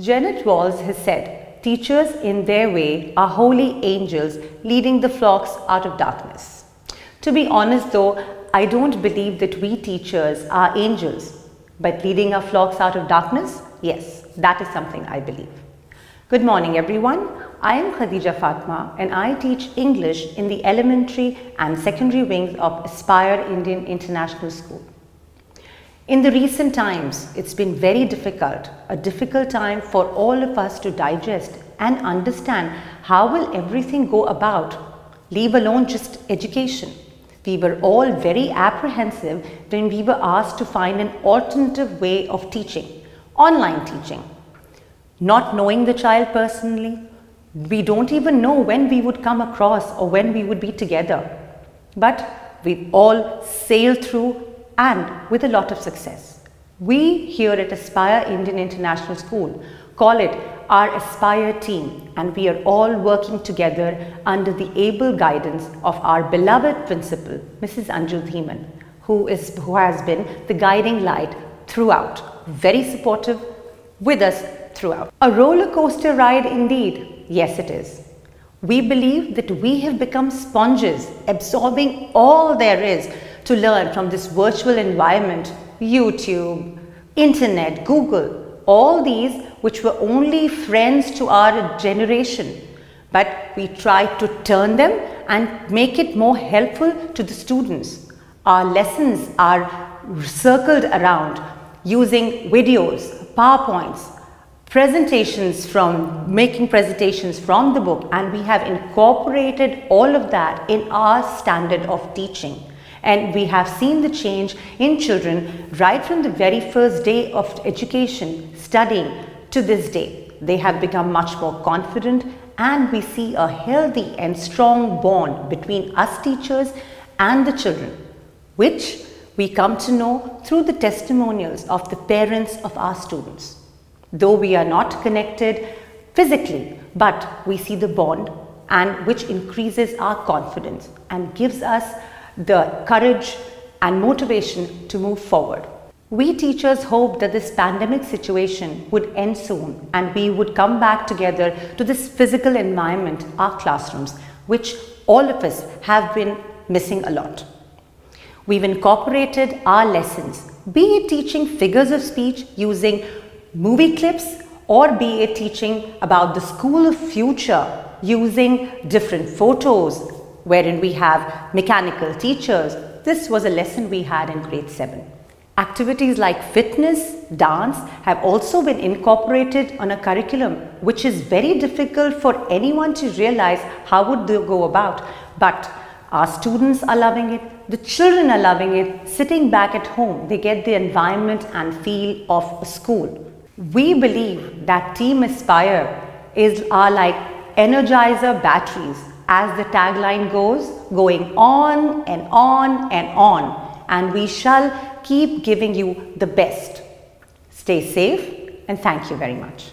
Janet Walls has said, teachers in their way are holy angels leading the flocks out of darkness. To be honest though, I don't believe that we teachers are angels, but leading our flocks out of darkness, yes, that is something I believe. Good morning everyone, I am Khadija Fatma and I teach English in the elementary and secondary wings of Aspire Indian International School. In the recent times, it's been very difficult, a difficult time for all of us to digest and understand how will everything go about, leave alone just education. We were all very apprehensive when we were asked to find an alternative way of teaching, online teaching. Not knowing the child personally, we don't even know when we would come across or when we would be together. But we've all sailed through and with a lot of success. We here at Aspire Indian International School call it our Aspire team, and we are all working together under the able guidance of our beloved principal, Mrs. Anju Dhiman, who has been the guiding light throughout, very supportive with us throughout. A roller coaster ride indeed, yes it is. We believe that we have become sponges, absorbing all there is to learn from this virtual environment, YouTube, internet, Google, all these which were only friends to our generation. But we tried to turn them and make it more helpful to the students. Our lessons are circled around using videos, PowerPoints, making presentations from the book, and we have incorporated all of that in our standard of teaching. And we have seen the change in children right from the very first day of education, studying to this day. They have become much more confident, and we see a healthy and strong bond between us teachers and the children, which we come to know through the testimonials of the parents of our students. Though we are not connected physically, but we see the bond, and which increases our confidence and gives us the courage and motivation to move forward. We teachers hope that this pandemic situation would end soon and we would come back together to this physical environment, our classrooms, which all of us have been missing a lot. We've incorporated our lessons, be it teaching figures of speech using movie clips, or be it teaching about the school of future using different photos, wherein we have mechanical teachers. This was a lesson we had in grade 7. Activities like fitness, dance have also been incorporated on a curriculum which is very difficult for anyone to realize how would they go about. But our students are loving it, the children are loving it, sitting back at home, they get the environment and feel of a school. We believe that Team Aspire are like Energizer batteries, as the tagline goes, going on and on and on, and we shall keep giving you the best. Stay safe and thank you very much.